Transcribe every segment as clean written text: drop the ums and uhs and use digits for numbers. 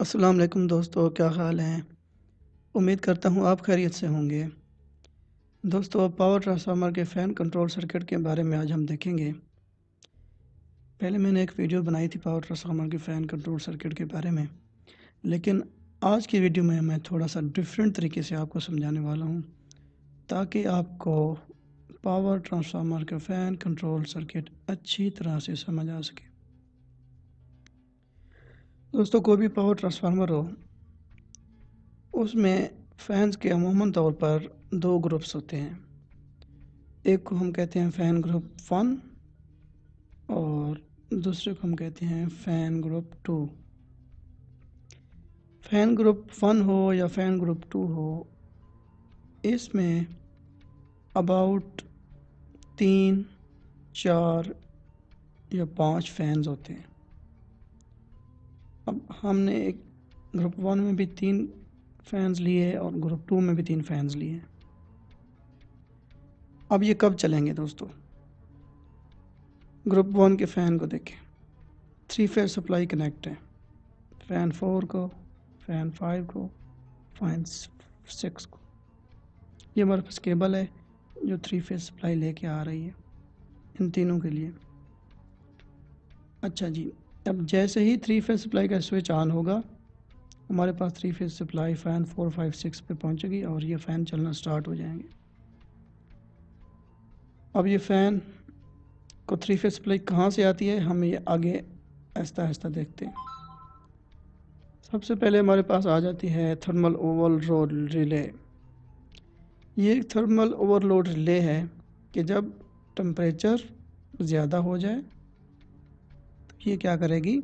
अस्सलाम वालेकुम दोस्तों, क्या हाल हैं? उम्मीद करता हूँ आप खैरियत से होंगे। दोस्तों, पावर ट्रांसफ़ार्मर के फ़ैन कंट्रोल सर्किट के बारे में आज हम देखेंगे। पहले मैंने एक वीडियो बनाई थी पावर ट्रांसफ़ार्मर के फ़ैन कंट्रोल सर्किट के बारे में, लेकिन आज की वीडियो में मैं थोड़ा-सा डिफ़रेंट तरीके से आपको समझाने वाला हूँ, ताकि आपको पावर ट्रांसफ़ार्मर का फ़ैन कंट्रोल सर्किट अच्छी तरह से समझ आ सके। दोस्तों, कोई भी पावर ट्रांसफ़ार्मर हो, उसमें फ़ैन्स के अमूमन तौर पर 2 ग्रुप्स होते हैं। एक को हम कहते हैं फ़ैन ग्रुप 1 और दूसरे को हम कहते हैं फ़ैन ग्रुप 2। फ़ैन ग्रुप 1 हो या फ़ैन ग्रुप 2 हो, इसमें अबाउट 3, 4 या 5 फ़ैन्स होते हैं। अब हमने एक ग्रुप 1 में भी 3 फ़ैन्स लिए और ग्रुप 2 में भी 3 फ़ैन्स लिए हैं। अब ये कब चलेंगे दोस्तों? ग्रुप 1 के फ़ैन को देखें, 3 फेज़ सप्लाई कनेक्ट है। फ़ैन 4 को, फ़ैन 5 को, फ़ैन 6 को। ये हमारे पास केबल है जो 3 फेज़ सप्लाई लेके आ रही है इन तीनों के लिए। अच्छा जी, अब जैसे ही 3 फेज़ सप्लाई का स्विच ऑन होगा, हमारे पास 3 फेज़ सप्लाई फ़ैन 4, 5, 6 पे पहुंचेगी और ये फ़ैन चलना स्टार्ट हो जाएंगे। अब ये फ़ैन को 3 फेज़ सप्लाई कहाँ से आती है, हम ये आगे आहिस्ता आहिस्ता देखते हैं। सबसे पहले हमारे पास आ जाती है थर्मल ओवरलोड रिले। ये एक थर्मल ओवरलोड रिले है कि जब टेम्परेचर ज़्यादा हो जाए तो ये क्या करेगी,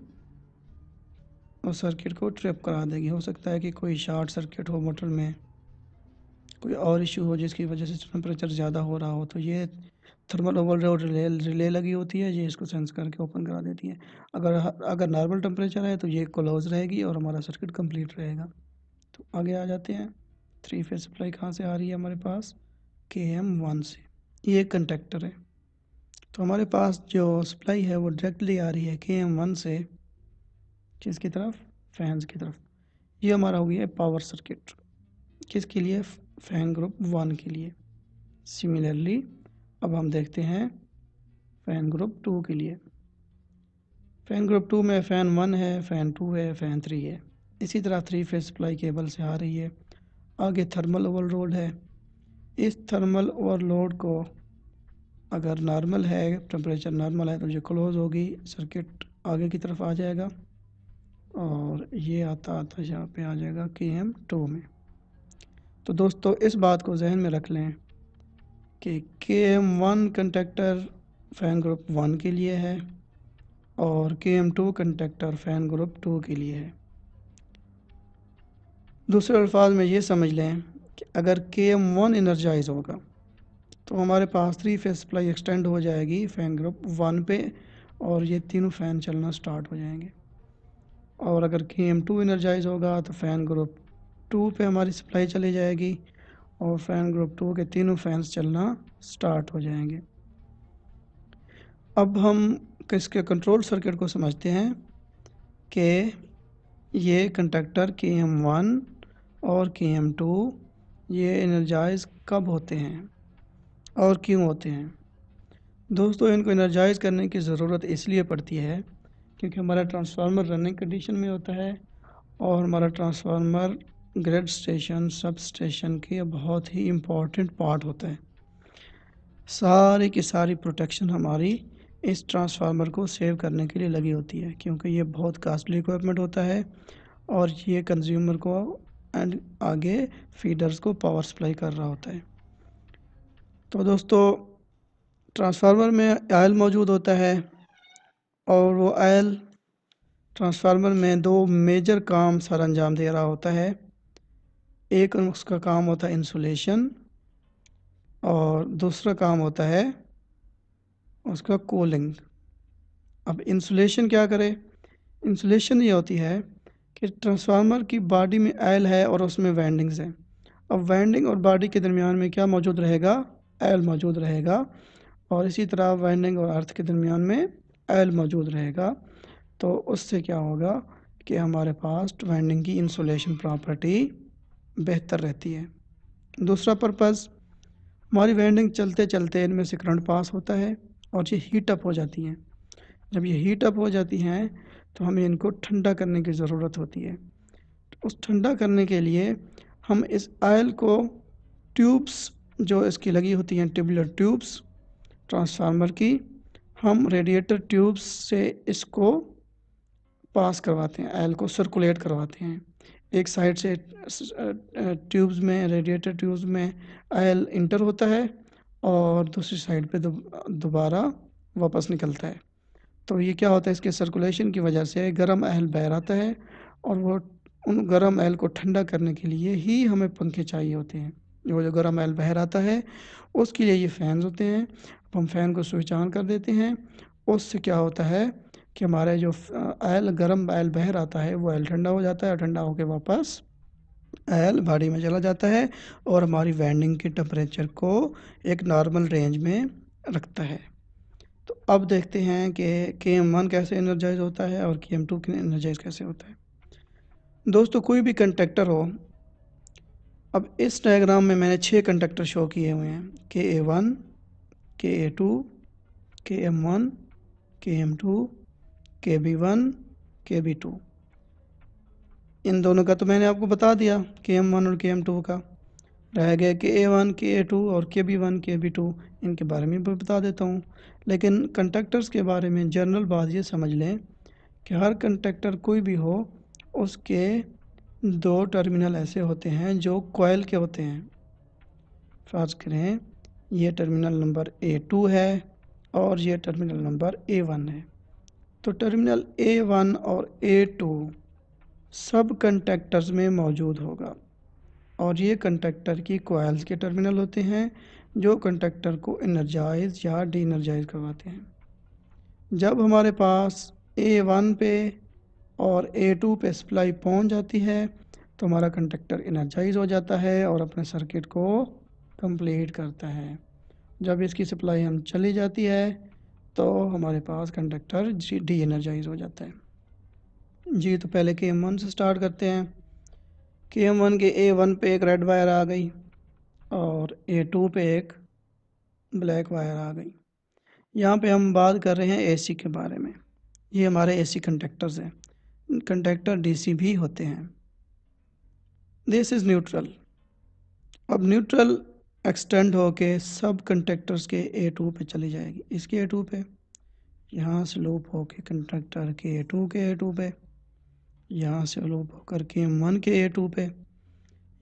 और सर्किट को ट्रिप करा देगी। हो सकता है कि कोई शॉर्ट सर्किट हो मोटर में, कोई और इशू हो जिसकी वजह से टेम्परेचर ज़्यादा हो रहा हो, तो ये थर्मल ओवरलोड रिले लगी होती है, ये इसको सेंस करके ओपन करा देती है। अगर अगर नॉर्मल टेम्परेचर है तो ये क्लोज रहेगी और हमारा सर्किट कंप्लीट रहेगा। तो आगे आ जाते हैं। 3 फेज़ सप्लाई कहाँ से आ रही है हमारे पास? KM1 से। ये एक कंडक्टर है, तो हमारे पास जो सप्लाई है वो डायरेक्टली आ रही है KM1 से, किसकी तरफ? फैंस की तरफ। ये हमारा हो गया पावर सर्किट, किसके लिए? फैन ग्रुप 1 के लिए। सिमिलरली अब हम देखते हैं फैन ग्रुप 2 के लिए। फैन ग्रुप 2 में फ़ैन 1 है, फ़ैन 2 है, फ़ैन 3 है। इसी तरह 3 फेज़ सप्लाई केबल से आ रही है। आगे थर्मल ओवरलोड है। इस थर्मल ओवरलोड को अगर नॉर्मल है, टेम्परेचर नॉर्मल है, तो ये क्लोज़ होगी, सर्किट आगे की तरफ आ जाएगा और ये आता आता यहाँ पे आ जाएगा KM2 में। तो दोस्तों, इस बात को जहन में रख लें कि KM1 कंडक्टर फ़ैन ग्रुप 1 के लिए है और KM2 कंडक्टर फ़ैन ग्रुप 2 के लिए है। दूसरे अल्फाज में ये समझ लें कि अगर KM1 एनर्जाइज होगा तो हमारे पास 3 फेज़ सप्लाई एक्सटेंड हो जाएगी फ़ैन ग्रुप 1 पे और ये तीनों फ़ैन चलना स्टार्ट हो जाएंगे। और अगर KM2 एनर्जाइज होगा तो फ़ैन ग्रुप 2 पे हमारी सप्लाई चली जाएगी और फ़ैन ग्रुप 2 के तीनों फ़ैन्स चलना स्टार्ट हो जाएंगे। अब हम इसके कंट्रोल सर्किट को समझते हैं कि ये कंडक्टर KM1 और KM2 ये एनर्जाइज कब होते हैं और क्यों होते हैं। दोस्तों, इनको एनर्जाइज करने की ज़रूरत इसलिए पड़ती है क्योंकि हमारा ट्रांसफार्मर रनिंग कंडीशन में होता है और हमारा transformer grid station sub station के बहुत ही इम्पोर्टेंट पार्ट होता है। सारी की सारी प्रोटेक्शन हमारी इस ट्रांसफार्मर को सेव करने के लिए लगी होती है, क्योंकि ये बहुत कास्टली इक्विपमेंट होता है और ये कंज्यूमर को एंड आगे फीडर्स को पावर सप्लाई कर रहा होता है। तो दोस्तों, ट्रांसफार्मर में आयल मौजूद होता है और वो आयल ट्रांसफार्मर में 2 मेजर काम सर अंजाम दे रहा होता है। एक उसका काम होता है इंसुलेशन और दूसरा काम होता है उसका कूलिंग। अब इंसुलेशन क्या करे? इंसुलेशन ये होती है कि ट्रांसफार्मर की बॉडी में आयल है और उसमें वाइंडिंग्स हैं। अब वाइंडिंग और बॉडी के दरमियान में क्या मौजूद रहेगा? आयल मौजूद रहेगा और इसी तरह वाइंडिंग और अर्थ के दरमियान में आयल मौजूद रहेगा। तो उससे क्या होगा कि हमारे पास वाइंडिंग की इंसुलेशन प्रॉपर्टी बेहतर रहती है। दूसरा पर्पज़, हमारी वाइंडिंग चलते चलते इनमें से करंट पास होता है और ये हीट अप हो जाती हैं। जब ये हीट अप हो जाती हैं तो हमें इनको ठंडा करने की ज़रूरत होती है। तो उस ठंडा करने के लिए हम इस ऑयल को ट्यूब्स जो इसकी लगी होती हैं, ट्यूबुलर ट्यूब्स ट्रांसफार्मर की, हम रेडिएटर ट्यूब्स से इसको पास करवाते हैं, ऑयल को सर्कुलेट करवाते हैं। एक साइड से ट्यूब्स में, रेडिएटर ट्यूब्स में ऑयल इंटर होता है और दूसरी साइड पे दोबारा वापस निकलता है। तो ये क्या होता है, इसके सर्कुलेशन की वजह से गर्म ऑयल बाहर आता है और वो उन गर्म ऑयल को ठंडा करने के लिए ही हमें पंखे चाहिए होते हैं। वो जो गर्म ऑयल बाहर आता है उसके लिए ये फ़ैन्स होते हैं। हम फ़ैन को स्विच ऑन कर देते हैं, उससे क्या होता है कि हमारे जो ऑयल, गर्म ऑयल बाहर आता है वो ऑयल ठंडा हो जाता है और ठंडा होकर वापस ऑयल बॉडी में चला जाता है और हमारी वाइंडिंग के टेम्परेचर को एक नॉर्मल रेंज में रखता है। तो अब देखते हैं कि KM1 कैसे एनर्जाइज होता है और KM2 एनर्जाइज कैसे होता है। दोस्तों, कोई भी कंडक्टर हो, अब इस डायग्राम में मैंने 6 कंडक्टर शो किए हुए हैं, KA1, KA2, KM1, KM2, KB1, KB2। इन दोनों का तो मैंने आपको बता दिया, KM1 और KM2 का। रह गए KA1, KA2 और KB1, KB2, इनके बारे में भी बता देता हूँ। लेकिन कंडक्टर्स के बारे में जनरल बात ये समझ लें कि हर कंडक्टर कोई भी हो, उसके 2 टर्मिनल ऐसे होते हैं जो कॉइल के होते हैं। फर्ज करें ये टर्मिनल नंबर A2 है और ये टर्मिनल नंबर A1 है। तो टर्मिनल A1 और A2 सब कंडक्टर्स में मौजूद होगा और ये कंडक्टर की कॉइल्स के टर्मिनल होते हैं जो कंडक्टर को एनर्जाइज या डी एनर्जाइज करवाते हैं। जब हमारे पास A1 पे और A2 पे सप्लाई पहुंच जाती है तो हमारा कंडक्टर एनर्जाइज हो जाता है और अपने सर्किट को कंप्लीट करता है। जब इसकी सप्लाई हम चली जाती है तो हमारे पास कंडक्टर डी एनर्जाइज हो जाता है। जी, तो पहले KM1 से स्टार्ट करते हैं। KM1 के A1 पे एक रेड वायर आ गई और A2 पे एक ब्लैक वायर आ गई। यहाँ पे हम बात कर रहे हैं AC के बारे में। ये हमारे AC कंडक्टर्स हैं। कंडक्टर DC भी होते हैं। This is neutral. अब न्यूट्रल एक्सटेंड होके सब कंडक्टर्स के A2 पे चली जाएगी, इसके A2 पे, यहाँ से लूप होके कंडक्टर के A2 पे, यहाँ से लूप होकर KM1 के A2 पे,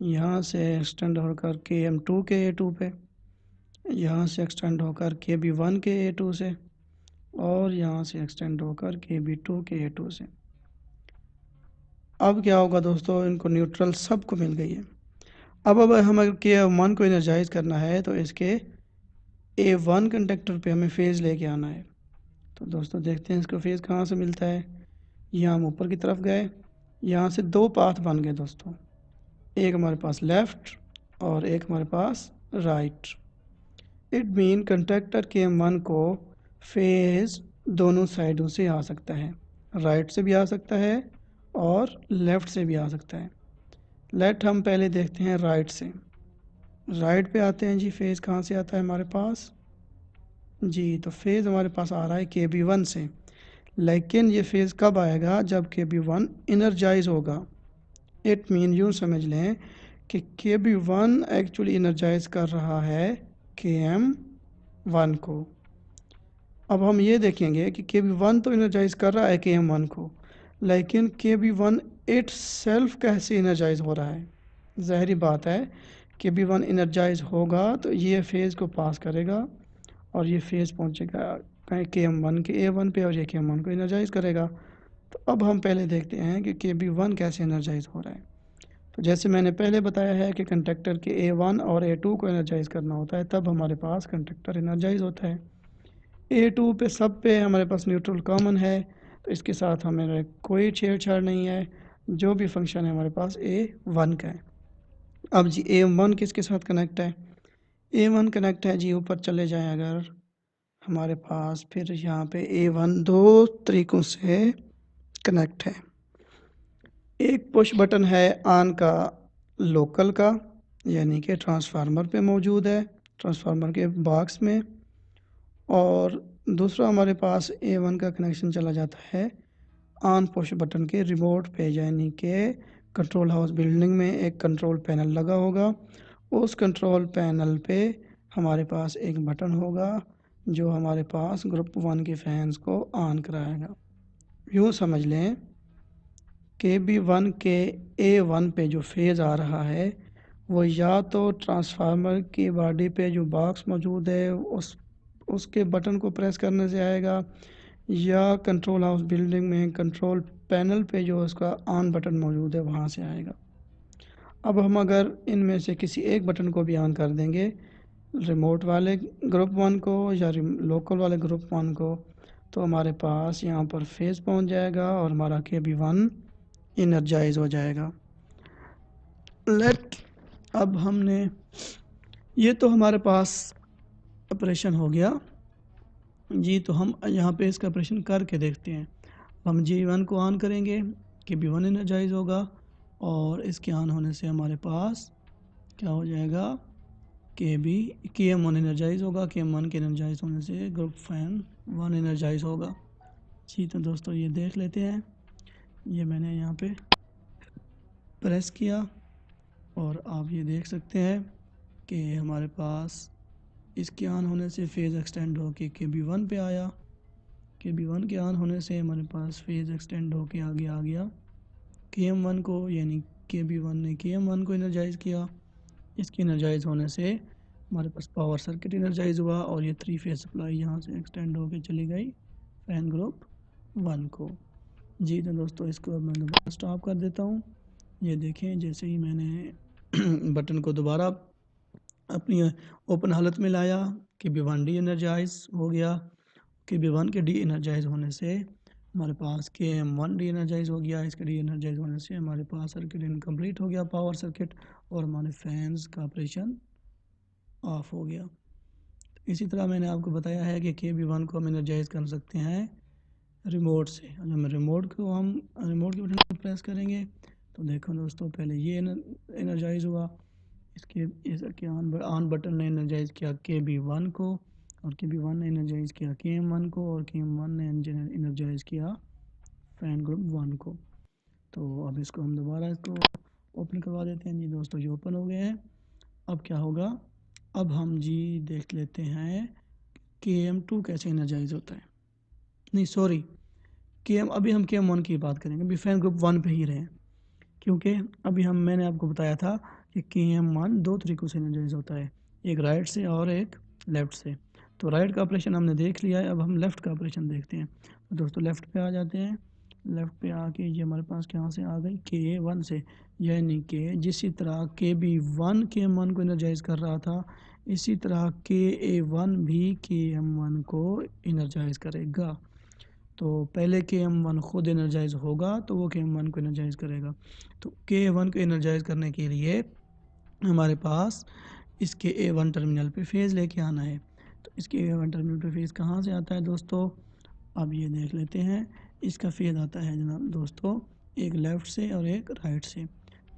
यहाँ से एक्सटेंड होकर KM2 के A2 पे, यहाँ से एक्सटेंड होकर KB1 के A2 से और यहाँ से एक्सटेंड होकर KB2 के A2 से। अब क्या होगा दोस्तों, इनको न्यूट्रल सबको मिल गई है। अब हमें KM1 को एनर्जाइज करना है तो इसके A1 कंडक्टर पे हमें फेज़ लेके आना है। तो दोस्तों देखते हैं इसको फेज़ कहाँ से मिलता है। यहाँ हम ऊपर की तरफ गए, यहाँ से 2 पाथ बन गए दोस्तों, एक हमारे पास लेफ़्ट और एक हमारे पास right. It mean conductor KM1 को फेज़ दोनों साइडों से आ सकता है, राइट से भी आ सकता है और लेफ़्ट से भी आ सकता है। लेट हम पहले देखते हैं राइट से। राइट पे आते हैं जी, फेज़ कहाँ से आता है हमारे पास जी, तो फेज़ हमारे पास आ रहा है KB1 से। लेकिन ये फेज़ कब आएगा, जब KB1 एनर्जाइज होगा। इट मीन यूँ समझ लें कि KB1 एक्चुअली एनर्जाइज कर रहा है KM1 को। अब हम ये देखेंगे कि KB1 तो एनर्जाइज कर रहा है KM1 को, लेकिन KB1 इट सेल्फ कैसे एनर्जाइज हो रहा है। ज़ाहिरी बात है KB1 एनर्जाइज होगा तो ये फेज़ को पास करेगा और ये फेज़ पहुंचेगा KM1 के A1 पे और ये KM1 को एनर्जाइज करेगा। तो अब हम पहले देखते हैं कि KB1 कैसे एनर्जाइज हो रहा है। तो जैसे मैंने पहले बताया है कि कंडक्टर के A1 और A2 को एनर्जाइज करना होता है, तब हमारे पास कंडक्टर एनर्जाइज होता है। A2 पे सब पे हमारे पास न्यूट्रल कॉमन है, तो इसके साथ हमें कोई छेड़छाड़ नहीं है। जो भी फंक्शन है हमारे पास A1 का है। अब जी A1 किसके साथ कनेक्ट है, A1 कनेक्ट है जी, ऊपर चले जाएं अगर हमारे पास, फिर यहाँ पे A1 2 तरीक़ों से कनेक्ट है। एक पुश बटन है ऑन का, लोकल का, यानी कि ट्रांसफार्मर पे मौजूद है, ट्रांसफार्मर के बॉक्स में। और दूसरा हमारे पास A1 का कनेक्शन चला जाता है ऑन पुश बटन के रिमोट पे, यानी कि कंट्रोल हाउस बिल्डिंग में एक कंट्रोल पैनल लगा होगा। उस कंट्रोल पैनल पे हमारे पास एक बटन होगा जो हमारे पास ग्रुप 1 के फैंस को ऑन कराएगा। यूँ समझ लें के बी वन के A1 पे जो फेज़ आ रहा है वो या तो ट्रांसफार्मर की बॉडी पे जो बॉक्स मौजूद है उसके बटन को प्रेस करने से आएगा, या कंट्रोल हाउस बिल्डिंग में कंट्रोल पैनल पे जो उसका ऑन बटन मौजूद है वहाँ से आएगा। अब हम अगर इनमें से किसी एक बटन को भी ऑन कर देंगे, रिमोट वाले ग्रुप 1 को या लोकल वाले ग्रुप 1 को, तो हमारे पास यहाँ पर फेज़ पहुँच जाएगा और हमारा KB1 इनर्जाइज हो जाएगा। अब हमने ये तो हमारे पास ऑपरेशन हो गया जी। तो हम यहाँ पे इसका ऑपरेशन करके देखते हैं। हम G1 को ऑन करेंगे, KB1 इनर्जाइज होगा और इसके ऑन होने से हमारे पास क्या हो जाएगा, KM1 इनर्जाइज होगा। KM1 के इनर्जाइज होने से ग्रुप फैन 1 इनर्जाइज होगा जी। तो दोस्तों ये देख लेते हैं, ये मैंने यहाँ पे प्रेस किया और आप ये देख सकते हैं कि हमारे पास इसके ऑन होने से फेज़ एक्सटेंड होके KB1 पे आया। KB1 के ऑन होने से हमारे पास फेज़ एक्सटेंड होके आगे आ गया KM1 को, यानी KB1 ने KM1 को इनर्जाइज़ किया। इसके इनर्जाइज़ होने से हमारे पास पावर सर्किट इनर्जाइज़ हुआ और ये 3 फेज़ सप्लाई यहाँ से एक्सटेंड होके चली गई फैन ग्रुप 1 को जी। तो दोस्तों इसको अब मैं दोबारा स्टॉप कर देता हूँ। ये देखें, जैसे ही मैंने बटन को दोबारा अपनी ओपन हालत में लाया, KB1 डी एनर्जाइज हो गया। KB1 के डी एनर्जाइज होने से हमारे पास KM1 डी एनर्जाइज हो गया। इसके डी एनर्जाइज होने से हमारे पास सर्किट इनकम्प्लीट हो गया, पावर सर्किट, और हमारे फैंस का ऑपरेशन ऑफ हो गया। इसी तरह मैंने आपको बताया है कि KB1 को हम एनर्जाइज कर सकते हैं रिमोट से। हम रिमोट के बटन को प्रेस करेंगे तो देखो दोस्तों, पहले ये एनर्जाइज हुआ, इसके ऑन बटन ने एनर्जाइज किया KB1 को, और KB1 ने एनर्जाइज किया KM1 को, और KM1 ने एनर्जाइज किया फैन ग्रुप 1 को। तो अब इसको हम दोबारा इसको ओपन करवा देते हैं जी। दोस्तों ये ओपन हो गए हैं। अब क्या होगा, अब हम जी देख लेते हैं KM2 कैसे एनर्जाइज होता है। नहीं सॉरी, अभी हम KM1 की बात करेंगे, अभी फैन ग्रुप 1 पे ही रहें, क्योंकि अभी मैंने आपको बताया था कि KM1 दो तरीक़ों से एनर्जाइज होता है, एक राइट से और एक लेफ़्ट से। तो राइट का ऑपरेशन हमने देख लिया है, अब हम लेफ़्ट का ऑपरेशन देखते हैं। तो दोस्तों लेफ़्ट पे आ जाते हैं। लेफ़्ट पे आके ये हमारे पास कहाँ से आ गई, KA1 से, यानी कि जिस तरह KB1 KM1 को एनर्जाइज कर रहा था, इसी तरह KA1 भी KM1 को एनर्जाइज करेगा। तो पहले KM1 खुद एनर्जाइज होगा तो वो KM1 को एनर्जाइज करेगा। तो KA1 को एनर्जाइज करने के लिए हमारे पास इसके A1 टर्मिनल पे फेज़ लेके आना है। तो इसके A1 टर्मिनल पे फेज़ कहाँ से आता है दोस्तों, अब ये देख लेते हैं। इसका फेज़ आता है जनाब दोस्तों, एक लेफ़्ट से और एक राइट से।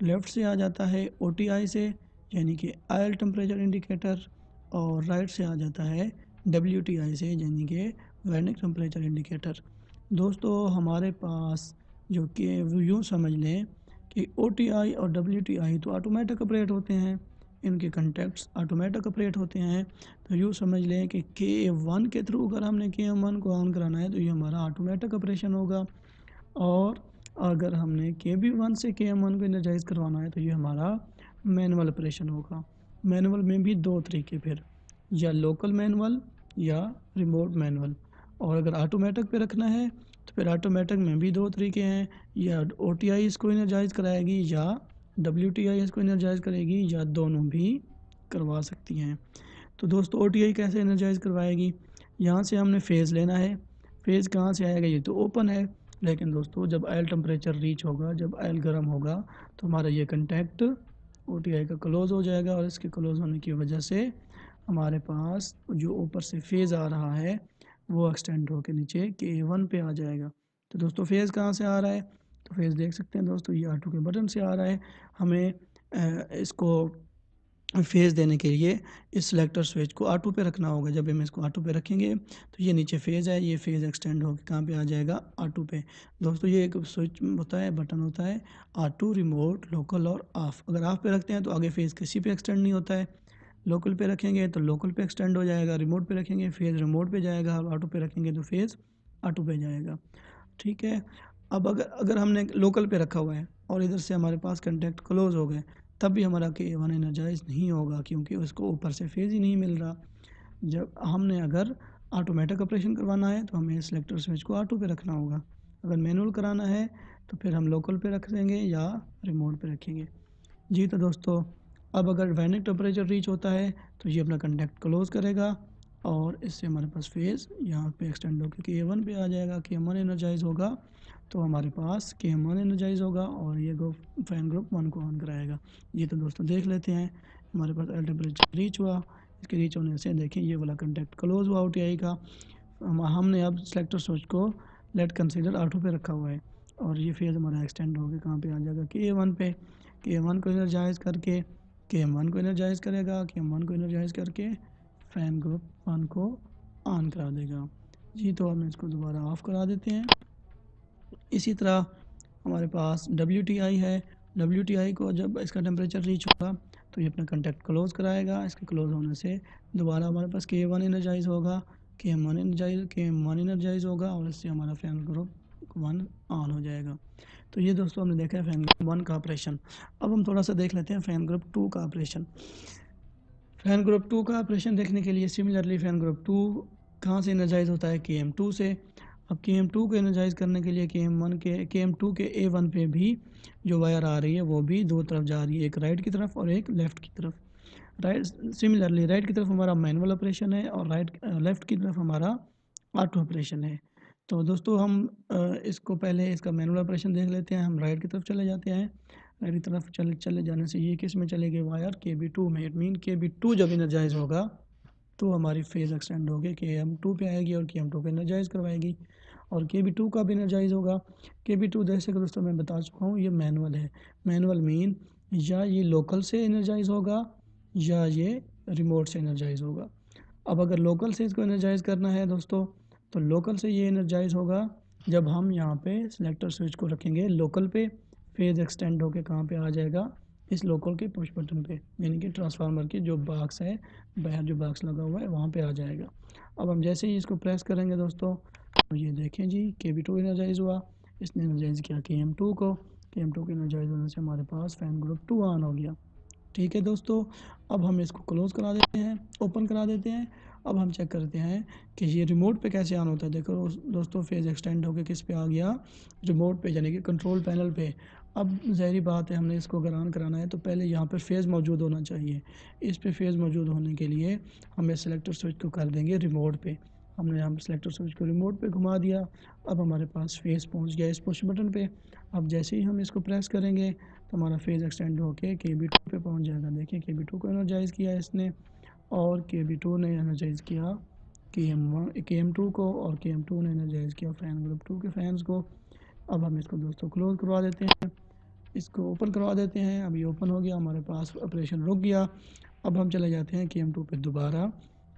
लेफ़्ट से आ जाता है OTI से, यानी कि ऑयल टेम्परेचर इंडिकेटर, और राइट से आ जाता है WTI से, यानी कि वैनिक टेम्परेचर इंडिकेटर। दोस्तों हमारे पास जो कि यूँ समझ लें कि OTI और WTI तो ऑटोमेटिक ऑपरेट होते हैं, इनके कंटेक्ट्स ऑटोमेटिक ऑपरेट होते हैं। तो यूँ समझ लें कि KA1 के थ्रू अगर हमने KM1 को ऑन कराना है तो ये हमारा ऑटोमेटिक ऑपरेशन होगा, और अगर हमने KB1 से KM1 को एनर्जाइज करवाना है तो ये हमारा मैनुअल ऑपरेशन होगा। मैनुअल में भी दो तरीके, फिर या लोकल मैनुअल या रिमोट मैनुअल, और अगर ऑटोमेटिक पे रखना है तो फिर ऑटोमेटिक में भी दो तरीके हैं, या OTI इसको एनर्जाइज कराएगी या WTI इसको एनर्जाइज करेगी, या दोनों भी करवा सकती हैं। तो दोस्तों OTI कैसे एनर्जाइज करवाएगी, यहाँ से हमने फेज़ लेना है। फेज़ कहाँ से आएगा, ये तो ओपन है, लेकिन दोस्तों जब ऑयल टेम्परेचर रीच होगा, जब ऑयल गर्म होगा, तो हमारा ये कंटैक्ट OTI का क्लोज़ हो जाएगा, और इसके क्लोज़ होने की वजह से हमारे पास जो ऊपर से फेज़ आ रहा है वो एक्सटेंड होकर नीचे KA1 पे आ जाएगा। तो दोस्तों फेज़ कहाँ से आ रहा है, तो फेज़ देख सकते हैं दोस्तों, ये R2 के बटन से आ रहा है। हमें इसको फेज़ देने के लिए इस सिलेक्टर स्विच को R2 पे रखना होगा। जब हम इसको R2 पे रखेंगे तो ये नीचे फेज़ है, ये फेज़ एक्सटेंड होकर कहाँ पे आ जाएगा, R2 पे। दोस्तों ये एक स्विच होता है, बटन होता है R2, रिमोट, लोकल और ऑफ। अगर ऑफ पे रखते हैं तो आगे फेज़ किसी पे एक्सटेंड नहीं होता है। लोकल पे रखेंगे तो लोकल पे एक्सटेंड हो जाएगा, रिमोट पे रखेंगे फेज़ रिमोट पे जाएगा, और ऑटो पे रखेंगे तो फेज़ ऑटो पे जाएगा। ठीक है। अब अगर अगर हमने लोकल पे रखा हुआ है और इधर से हमारे पास कॉन्टैक्ट क्लोज हो गए, तब भी हमारा K1 एनर्जाइज नहीं होगा, क्योंकि उसको ऊपर से फेज़ ही नहीं मिल रहा। जब हमने अगर ऑटोमेटिक ऑपरेशन करवाना है तो हमें सिलेक्टर स्विच को ऑटो पे रखना होगा। अगर मैनुअल कराना है तो फिर हम लोकल पे रख देंगे या रिमोट पे रखेंगे। जी तो दोस्तों, अब अगर वैनिक टेम्परेचर रीच होता है तो ये अपना कॉन्टैक्ट क्लोज़ करेगा और इससे हमारे पास फेज़ यहाँ पे एक्सटेंड होकर K1 पे आ जाएगा। K1 एनर्जाइज होगा तो हमारे पास K1 एनर्जाइज होगा और ये फैन ग्रुप 1 को ऑन कराएगा। ये तो दोस्तों देख लेते हैं, हमारे पास टेम्परेचर रीच हुआ। इसके रीच होने से देखें ये वाला कॉन्टैक्ट क्लोज़ हुआ OTI का। हमने अब सेलेक्टर स्विच को लेट कंसीडर ऑटो पे रखा हुआ है और ये फेज़ हमारा एक्सटेंड होकर कहाँ पे आ जाएगा, K1 पे। K1 को एनर्जाइज करके K1 को एनर्जाइज करेगा, K1 को एनर्जाइज करके फ़ैन ग्रुप 1 को ऑन करा देगा। जी तो हम इसको दोबारा ऑफ़ करा देते हैं। इसी तरह हमारे पास WTI है। WTI को जब इसका टेम्परेचर रीच होगा तो ये अपना कॉन्टैक्ट क्लोज़ कराएगा। इसके क्लोज़ होने से दोबारा हमारे पास K1 एनर्जाइज होगा, K1 एनर्जाइज होगा और इससे हमारा फैन ग्रुप 1 ऑन हो जाएगा। तो ये दोस्तों हमने देखा है फैन ग्रुप 1 का ऑपरेशन। अब हम थोड़ा सा देख लेते हैं फैन ग्रुप 2 का ऑपरेशन। फैन ग्रुप 2 का ऑपरेशन देखने के लिए सिमिलरली फैन ग्रुप 2 कहाँ से एनर्जाइज होता है, KM2 से। अब KM2 को एनर्जाइज करने के लिए KM2 के A1 पे भी जो वायर आ रही है वो भी दो तरफ जा रही है, एक राइट की तरफ और एक लेफ़्ट की तरफ। सिमिलरली राइट की तरफ हमारा मैनुअल ऑपरेशन है और लेफ़्ट की तरफ हमारा ऑटो ऑपरेशन है। तो दोस्तों हम इसको पहले इसका मैनुअल ऑपरेशन देख लेते हैं। हम राइट की तरफ चले जाते हैं। राइट की तरफ चले जाने से ये किस में चलेगी, वायर KB2 में। इट मीन KB2 जब एनर्जाइज होगा तो हमारी फेज़ एक्सटेंड होगी KM2 पे आएगी और KM2 को एनर्जाइज करवाएगी और KB2 का भी एनर्जाइज होगा। KB2 जैसे कि दोस्तों मैं बता चुका हूँ ये मैनुअल है। मैनुअल मीन या ये लोकल से एनर्जाइज होगा या ये रिमोट से एनर्जाइज होगा। अब अगर लोकल से इसको एनर्जाइज करना है दोस्तों तो लोकल से ये एनर्जाइज होगा जब हम यहाँ पे सिलेक्टर स्विच को रखेंगे लोकल पे। फेज़ एक्सटेंड होके कहाँ पे आ जाएगा, इस लोकल के पुश बटन पे, यानी कि ट्रांसफार्मर की जो बॉक्स है, बाहर जो बॉक्स लगा हुआ है वहाँ पे आ जाएगा। अब हम जैसे ही इसको प्रेस करेंगे दोस्तों तो ये देखें जी KB2 एनर्जाइज हुआ। इसने एनर्जाइज किया KM2 को। KM2 के एनर्जाइज होने से हमारे पास फैन ग्रुप 2 ऑन हो गया। ठीक है दोस्तों, अब हम इसको क्लोज़ करा देते हैं, ओपन करा देते हैं। अब हम चेक करते हैं कि ये रिमोट पे कैसे ऑन होता है। देखो दोस्तों फेज़ एक्सटेंड होकर किस पे आ गया, रिमोट पे, यानी कि कंट्रोल पैनल पे। अब ज़ाहिर बात है हमने इसको अगर ऑन कराना है तो पहले यहाँ पे फेज़ मौजूद होना चाहिए। इस पे फेज़ मौजूद होने के लिए हमें सेलेक्टर स्विच को कर देंगे रिमोट पे। हमने यहाँ सेलेक्टर स्विच को रिमोट पे घुमा दिया। अब हमारे पास फेज़ पहुँच गया इस पुश बटन पे। अब जैसे ही हम इसको प्रेस करेंगे तो हमारा फेज़ एक्सटेंड होके KB2 पे पहुंच जाएगा। देखिए KB2 को एनर्जाइज़ किया इसने और KB2 ने एनर्जाइज़ किया KM2 को और KM2 ने एनर्जाइज़ किया फैन ग्रुप 2 के फैंस को। अब हम इसको दोस्तों क्लोज़ करवा देते हैं, इसको ओपन करवा देते हैं। अब ये ओपन हो गया, हमारे पास ऑपरेशन रुक गया। अब हम चले जाते हैं KM2 पे दोबारा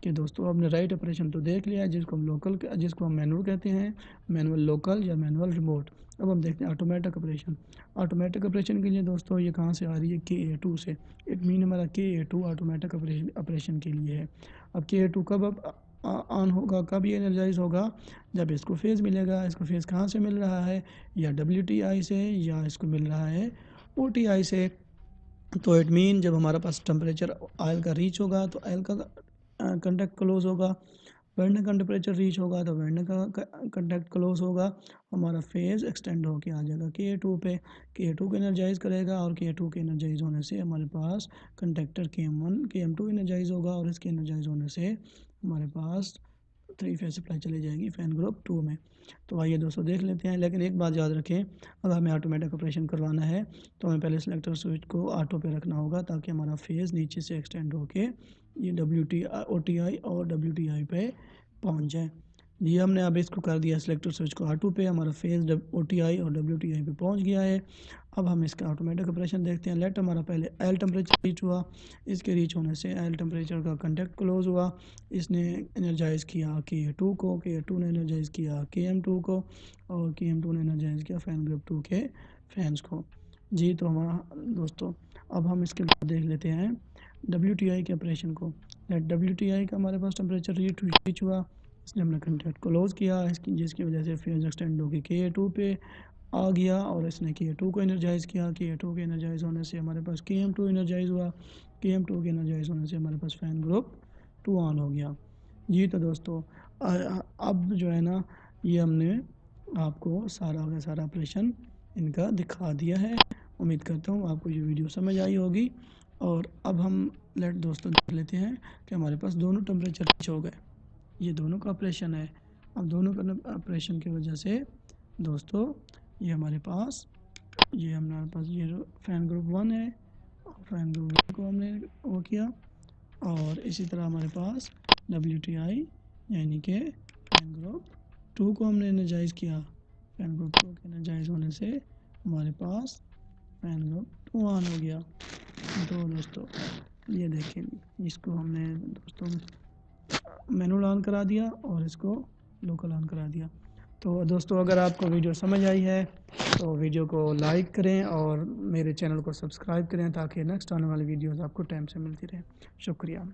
कि दोस्तों हमने राइट ऑपरेशन तो देख लिया जिसको हम मैनुअल कहते हैं, मैनुअल लोकल या मैनुअल रिमोट। अब हम देखते हैं ऑटोमेटिक ऑपरेशन। ऑटोमेटिक ऑपरेशन के लिए दोस्तों ये कहाँ से आ रही है, KA2 से। इट मीन हमारा KA2 ऑटोमेटिक ऑपरेशन के लिए है। अब KA2 कब ऑन होगा, कब ये एनर्जाइज होगा, जब इसको फेज़ मिलेगा। इसको फेज़ कहाँ से मिल रहा है, या WTI से या इसको मिल रहा है OTI से। तो इट मीन जब हमारा पास टेम्परेचर ऑयल का रीच होगा तो ऑयल का कंडक्ट क्लोज होगा। बढ़ने का टेम्परेचर रीच होगा तो बढ़ने का कंडक्ट क्लोज होगा। हमारा फेज़ एक्सटेंड होके आ जाएगा KA2 पे। KA2 को एनर्जाइज करेगा और KA2 के एनर्जाइज होने से हमारे पास कंडक्टर KM2 एनर्जाइज होगा और इसके एनर्जाइज होने से हमारे पास 3 फेज सप्लाई चली जाएगी फैन ग्रुप 2 में। तो आइए दोस्तों देख लेते हैं, लेकिन एक बात याद रखें, अगर हमें ऑटोमेटिक ऑपरेशन करवाना है तो हमें पहले सेलेक्टर स्विच को ऑटो पे रखना होगा ताकि हमारा फेज़ नीचे से एक्सटेंड होके ये OTI और WTI पे पहुंच जाए। जी हमने अब इसको कर दिया सिलेक्टर स्विच को R2 पे, हमारा फेज OTI और WTI पे पहुंच गया है। अब हम इसका ऑटोमेटिक ऑपरेशन देखते हैं। लेट हमारा पहले एल टेम्परेचर रीच हुआ, इसके रीच होने से एल टेम्परेचर का कंटेक्ट क्लोज हुआ, इसने एनर्जाइज़ किया KA2 को, KA2 ने एनर्जाइज़ किया KM2 को, और KM2 ने एनर्जाइज़ किया फैन ग्रुप 2 के फैंस को। जी तो हमारा दोस्तों अब हम इसके बाद देख लेते हैं WTI के ऑपरेशन को। लेट WTI का हमारे पास टेम्परेचर रीच हुआ, इसने हमने कंटेक्ट क्लोज किया, इसकी जिसकी वजह से फेज एक्सटेंड होकर KA2 पे आ गया, और इसने KA2 को एनर्जाइज़ किया। KA2 के एनर्जाइज़ होने से हमारे पास KM2 एनर्जाइज़ हुआ, KM2 के एनर्जाइज़ होने से हमारे पास फैन ग्रुप 2 ऑन हो गया। जी तो दोस्तों अब जो है ना, ये हमने आपको सारा का सारा ऑपरेशन इनका दिखा दिया है। उम्मीद करता हूँ आपको ये वीडियो समझ आई होगी। और अब हम लेट दोस्तों देख लेते हैं कि हमारे पास दोनों टेम्परेचर रीच हो गए। ये दोनों का ऑपरेशन है। अब दोनों का ऑपरेशन की वजह से दोस्तों ये हमारे पास ये फैन ग्रुप 1 है, और फैन ग्रुप 1 को हमने वो किया, और इसी तरह हमारे पास WTI यानी कि फैन ग्रुप 2 को हमने एनर्जाइज़ किया। फैन ग्रुप 2 के एनर्जाइज होने से हमारे पास फैन ग्रुप 2 ऑन हो गया। तो दोस्तों ये देखें, इसको हमने दोस्तों मैनुअल ऑन करा दिया और इसको लोकल ऑन करा दिया। तो दोस्तों अगर आपको वीडियो समझ आई है तो वीडियो को लाइक करें और मेरे चैनल को सब्सक्राइब करें, ताकि नेक्स्ट आने वाली वीडियोस आपको टाइम से मिलती रहे। शुक्रिया।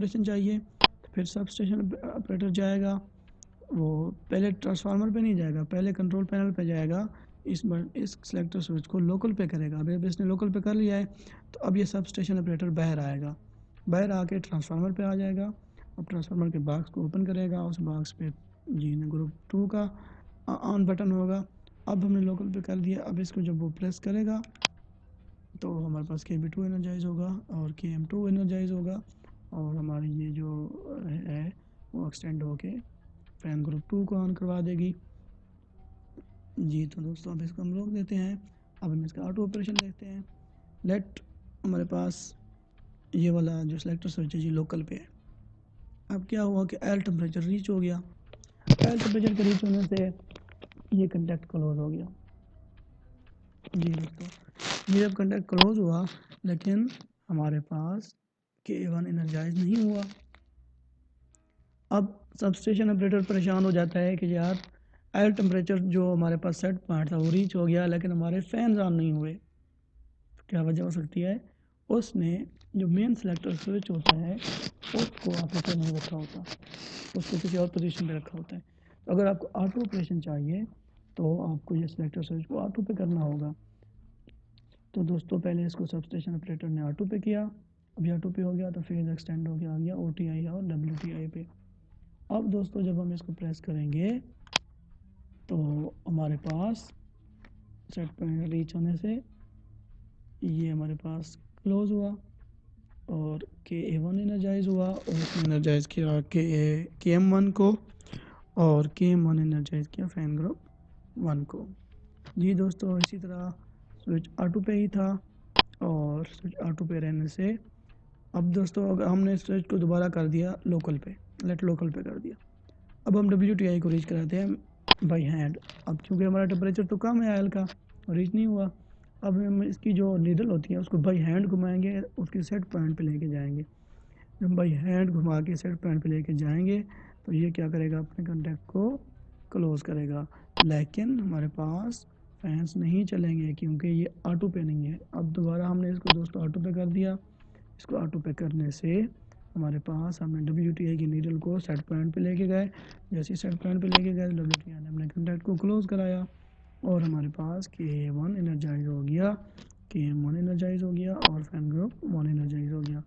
ऑपरेशन चाहिए तो फिर सब स्टेशन ऑपरेटर जाएगा, वो पहले ट्रांसफार्मर पे नहीं जाएगा, पहले कंट्रोल पैनल पे जाएगा, इस सेलेक्टर स्विच को लोकल पे करेगा। अब इसने लोकल पे कर लिया है तो अब ये सब स्टेशन ऑपरेटर बाहर आएगा, बाहर आके ट्रांसफार्मर पे आ जाएगा। अब ट्रांसफार्मर के बॉक्स को ओपन करेगा, उस बॉक्स पे जी ने ग्रुप 2 का ऑन बटन होगा। अब हमने लोकल पे कर दिया, अब इसको जब वो प्रेस करेगा तो हमारे पास KB2 एनर्जाइज होगा और KM2 एनर्जाइज होगा, और हमारी ये जो है वो एक्सटेंड होके फैन ग्रुप 2 को ऑन करवा देगी। जी तो दोस्तों अब इसको हम रोक देते हैं। अब हम इसका ऑटो ऑपरेशन देखते हैं। लेट हमारे पास ये वाला जो सेलेक्टर स्विच है जी लोकल पे है। अब क्या हुआ कि एयर टेम्परेचर रीच हो गया। एयर टेम्परेचर के रीच होने से ये कंटेक्ट क्लोज हो गया। जी दोस्तों ये जब कंटेक्ट क्लोज हुआ लेकिन हमारे पास KA1 एनर्जाइज नहीं हुआ। अब सब स्टेशन ऑपरेटर परेशान हो जाता है कि यार एयर टेम्परेचर जो हमारे पास सेट पॉइंट था वो रीच हो गया लेकिन हमारे फैंस ऑन नहीं हुए। तो क्या वजह हो सकती है, उसने जो मेन सेलेक्टर स्विच होता है उसको ऑपरेटर नहीं रखा होता, उसको किसी और पोजीशन पे रखा होता है। तो अगर आपको ऑटो ऑपरेशन चाहिए तो आपको ये सेलेक्टर स्विच को ऑटो पे करना होगा। तो दोस्तों पहले इसको सब स्टेशन ऑपरेटर ने ऑटो पे किया, अभी ऑटो पे हो गया तो फेज एक्सटेंड हो गया, आ गया OTI और WTI पे। अब दोस्तों जब हम इसको प्रेस करेंगे तो हमारे पास सेट पॉइंट रीच होने से ये हमारे पास क्लोज हुआ और KA1 एनर्जाइज हुआ और उसने एनर्जाइज किया KM1 को और KM1 एनर्जाइज किया फैन ग्रुप 1 को। जी दोस्तों इसी तरह स्विच ऑटो पे ही था और स्विच ऑटो पे रहने से अब दोस्तों अगर हमने स्विच को दोबारा कर दिया लोकल पे, लेट लोकल पे कर दिया। अब हम WTI को रीच कराते हैं बाई हैंड। अब क्योंकि हमारा टेम्परेचर तो कम है ऑयल का, रीच नहीं हुआ। अब हम इसकी जो नीडल होती है उसको बाई हैंड घुमाएंगे, उसके सेट पॉइंट पे लेके जाएंगे। जब बाई हैंड घुमा के सेट पॉइंट पे लेके जाएंगे तो ये क्या करेगा, अपने कॉन्टैक्ट को क्लोज़ करेगा, लेकिन हमारे पास फैंस नहीं चलेंगे क्योंकि ये ऑटो पे नहीं है। अब दोबारा हमने इसको दोस्तों ऑटो पे कर दिया। इसको ऑटो पे करने से हमारे पास हमने WTI की नीडल को सेट पॉइंट पे लेके गए। जैसे ही सेट पॉइंट पे लेके गए WTI ने अपने कॉन्टैक्ट को क्लोज़ कराया और हमारे पास KA1 एनर्जाइज हो गया, KM1 एनर्जाइज हो गया और फैन ग्रुप 1 एनर्जाइज हो गया।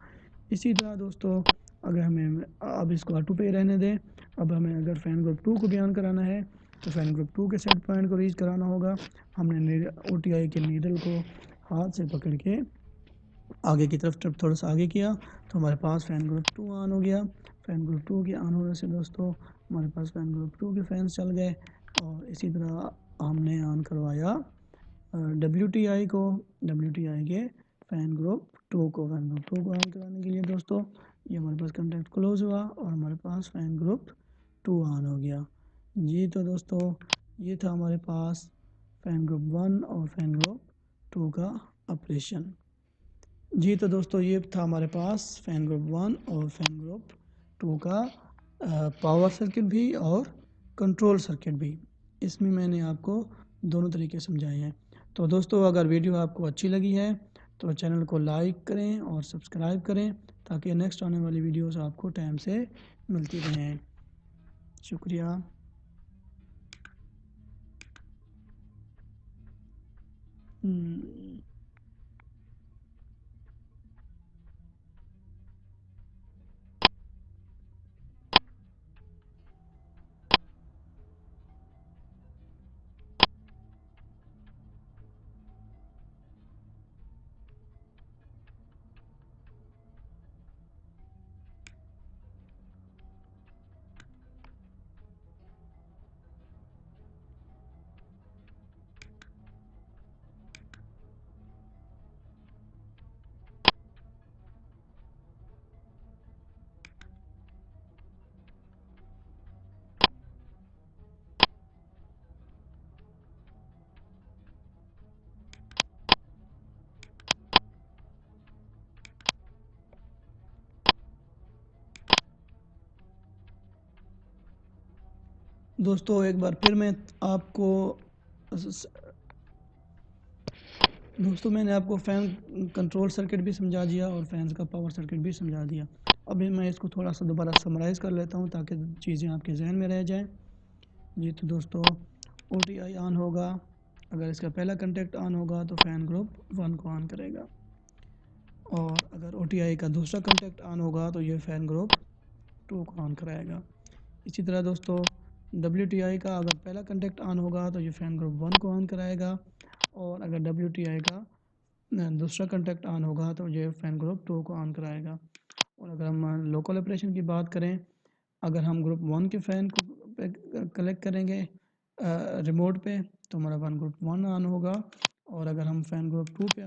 इसी तरह दोस्तों अगर हमें अब इसको ऑटो पे रहने दें, अब हमें अगर फैन ग्रुप 2 को भी ऑन कराना है तो फैन ग्रुप 2 के सेट पॉइंट को रीच कराना होगा। हमने OTI के नीडल को हाथ से पकड़ के आगे की तरफ जब थोड़ा सा आगे किया तो हमारे पास फैन ग्रुप 2 ऑन हो गया। फैन ग्रुप 2 के ऑन होने से दोस्तों हमारे पास फैन ग्रुप 2 के फैंस चल गए और इसी तरह हमने ऑन करवाया WTI को, WTI के फैन ग्रुप 2 को। फैन ग्रुप 2 को ऑन कराने के लिए दोस्तों ये हमारे पास कॉन्टैक्ट क्लोज हुआ और हमारे पास फैन ग्रुप 2 ऑन हो गया। जी तो दोस्तों ये था हमारे पास फैन ग्रुप 1 और फैन ग्रुप 2 का ऑपरेशन। जी तो दोस्तों ये था हमारे पास फैन ग्रुप 1 और फैन ग्रुप 2 का पावर सर्किट भी और कंट्रोल सर्किट भी। इसमें मैंने आपको दोनों तरीके समझाए हैं। तो दोस्तों अगर वीडियो आपको अच्छी लगी है तो चैनल को लाइक करें और सब्सक्राइब करें ताकि नेक्स्ट आने वाली वीडियोस आपको टाइम से मिलती रहें। शुक्रिया। दोस्तों एक बार फिर मैं आपको दोस्तों मैंने आपको फ़ैन कंट्रोल सर्किट भी समझा दिया और फैंस का पावर सर्किट भी समझा दिया। अभी मैं इसको थोड़ा सा दोबारा समराइज़ कर लेता हूँ ताकि चीज़ें आपके जहन में रह जाएं। जी तो दोस्तों, OTI ऑन होगा, अगर इसका पहला कॉन्टैक्ट ऑन होगा तो फ़ैन ग्रुप 1 को ऑन करेगा, और अगर OTI का दूसरा कॉन्टैक्ट ऑन होगा तो ये फ़ैन ग्रुप 2 को ऑन कराएगा। इसी तरह दोस्तों, WTI का अगर पहला कॉन्टैक्ट ऑन होगा तो ये फ़ैन ग्रुप 1 को ऑन कराएगा, और अगर WTI का दूसरा कॉन्टैक्ट ऑन होगा तो ये फ़ैन ग्रुप 2 को ऑन कराएगा। और अगर हम लोकल ऑपरेशन की बात करें, अगर हम ग्रुप 1 के फ़ैन को कलेक्ट करेंगे रिमोट पे तो हमारा फ़ैन ग्रुप 1 ऑन होगा, और अगर हम फ़ैन ग्रुप 2 पे